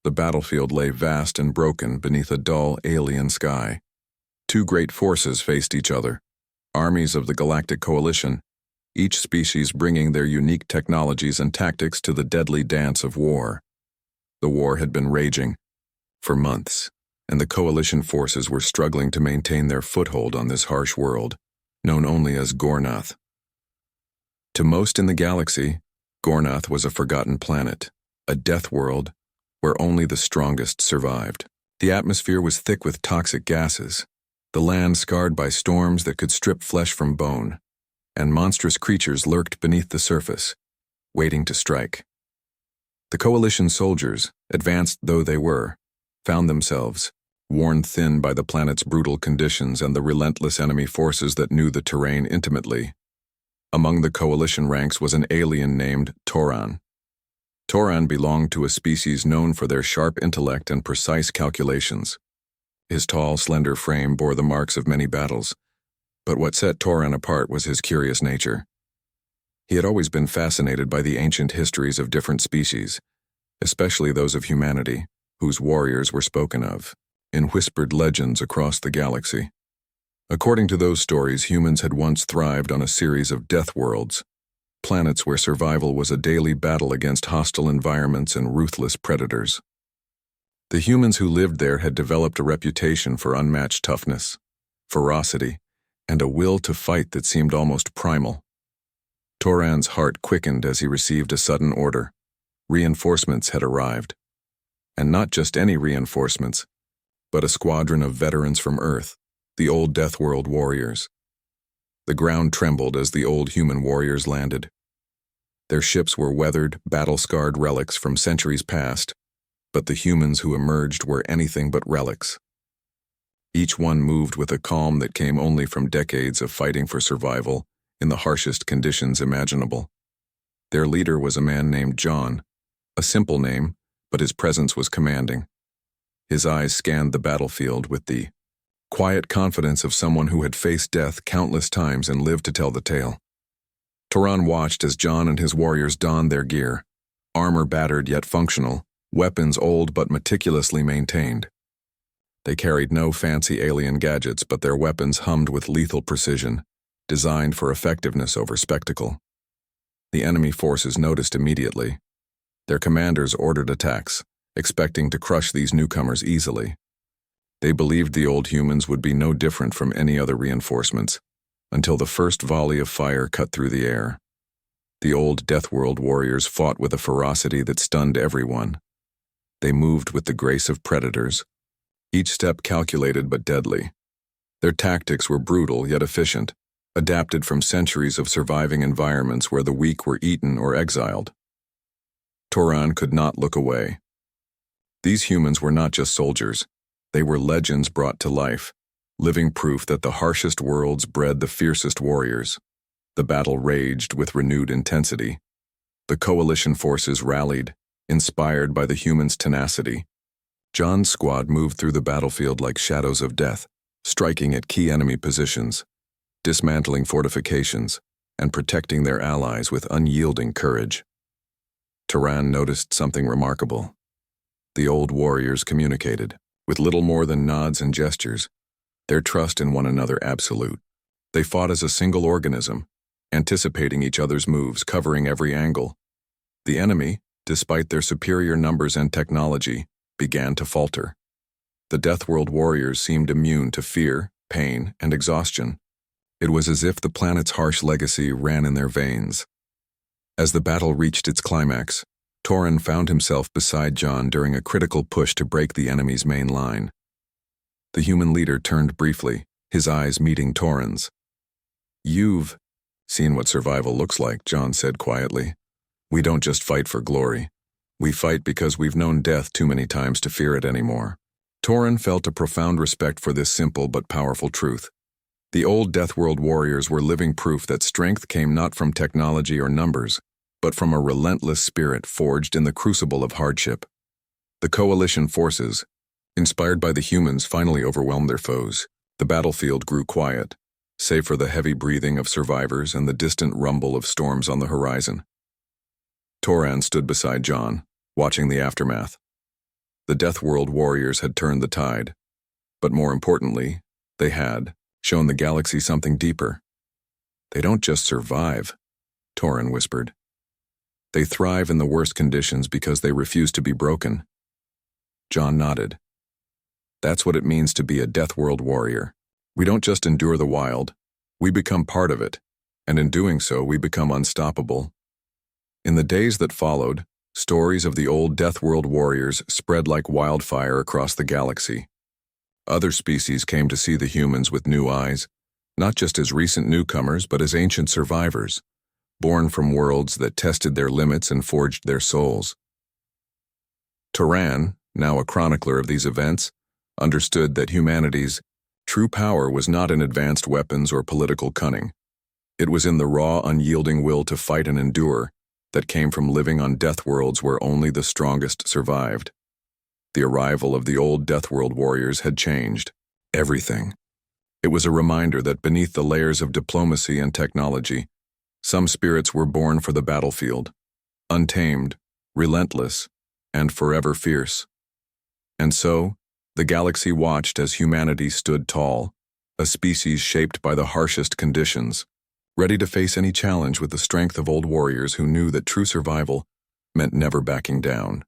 The battlefield lay vast and broken beneath a dull, alien sky. Two great forces faced each other, armies of the Galactic Coalition, each species bringing their unique technologies and tactics to the deadly dance of war. The war had been raging for months, and the Coalition forces were struggling to maintain their foothold on this harsh world, known only as Gornath. To most in the galaxy, Gornath was a forgotten planet, a death world where only the strongest survived. The atmosphere was thick with toxic gases, the land scarred by storms that could strip flesh from bone, and monstrous creatures lurked beneath the surface, waiting to strike. The Coalition soldiers, advanced though they were, found themselves worn thin by the planet's brutal conditions and the relentless enemy forces that knew the terrain intimately. Among the Coalition ranks was an alien named Toran. Toran belonged to a species known for their sharp intellect and precise calculations. His tall, slender frame bore the marks of many battles, but what set Toran apart was his curious nature. He had always been fascinated by the ancient histories of different species, especially those of humanity, whose warriors were spoken of in whispered legends across the galaxy. According to those stories, humans had once thrived on a series of death worlds, planets where survival was a daily battle against hostile environments and ruthless predators. The humans who lived there had developed a reputation for unmatched toughness, ferocity, and a will to fight that seemed almost primal. Toran's heart quickened as he received a sudden order. Reinforcements had arrived. And not just any reinforcements, but a squadron of veterans from Earth, the old Deathworld warriors. The ground trembled as the old human warriors landed. Their ships were weathered, battle-scarred relics from centuries past, but the humans who emerged were anything but relics. Each one moved with a calm that came only from decades of fighting for survival in the harshest conditions imaginable. Their leader was a man named John, a simple name, but his presence was commanding. His eyes scanned the battlefield with the quiet confidence of someone who had faced death countless times and lived to tell the tale. Toran watched as John and his warriors donned their gear, armor battered yet functional, weapons old but meticulously maintained. They carried no fancy alien gadgets, but their weapons hummed with lethal precision, designed for effectiveness over spectacle. The enemy forces noticed immediately. Their commanders ordered attacks, expecting to crush these newcomers easily. They believed the old humans would be no different from any other reinforcements, until the first volley of fire cut through the air. The old Deathworld warriors fought with a ferocity that stunned everyone. They moved with the grace of predators, each step calculated but deadly. Their tactics were brutal yet efficient, adapted from centuries of surviving environments where the weak were eaten or exiled. Toran could not look away. These humans were not just soldiers. They were legends brought to life, living proof that the harshest worlds bred the fiercest warriors. The battle raged with renewed intensity. The Coalition forces rallied, inspired by the humans' tenacity. John's squad moved through the battlefield like shadows of death, striking at key enemy positions, dismantling fortifications, and protecting their allies with unyielding courage. Toran noticed something remarkable. The old warriors communicated, with little more than nods and gestures, their trust in one another absolute. They fought as a single organism, anticipating each other's moves, covering every angle. The enemy, despite their superior numbers and technology, began to falter. The Deathworld warriors seemed immune to fear, pain, and exhaustion. It was as if the planet's harsh legacy ran in their veins. As the battle reached its climax, Toran found himself beside John during a critical push to break the enemy's main line. The human leader turned briefly, his eyes meeting Toran's. "You've seen what survival looks like," John said quietly. "We don't just fight for glory. We fight because we've known death too many times to fear it anymore." Toran felt a profound respect for this simple but powerful truth. The old Deathworld warriors were living proof that strength came not from technology or numbers, but from a relentless spirit forged in the crucible of hardship. The Coalition forces, inspired by the humans, finally overwhelmed their foes. The battlefield grew quiet, save for the heavy breathing of survivors and the distant rumble of storms on the horizon. Toran stood beside John, watching the aftermath. The Deathworld warriors had turned the tide. But more importantly, they had shown the galaxy something deeper. They don't just survive, Torin whispered. They thrive in the worst conditions because they refuse to be broken. John nodded. That's what it means to be a Deathworld warrior. We don't just endure the wild, we become part of it, and in doing so we become unstoppable. In the days that followed, stories of the old Deathworld warriors spread like wildfire across the galaxy. Other species came to see the humans with new eyes, not just as recent newcomers but as ancient survivors, born from worlds that tested their limits and forged their souls. Turan, now a chronicler of these events, understood that humanity's true power was not in advanced weapons or political cunning. It was in the raw, unyielding will to fight and endure that came from living on Deathworlds where only the strongest survived. The arrival of the old Deathworld warriors had changed everything. It was a reminder that beneath the layers of diplomacy and technology, some spirits were born for the battlefield, untamed, relentless, and forever fierce. And so, the galaxy watched as humanity stood tall, a species shaped by the harshest conditions, ready to face any challenge with the strength of old warriors who knew that true survival meant never backing down.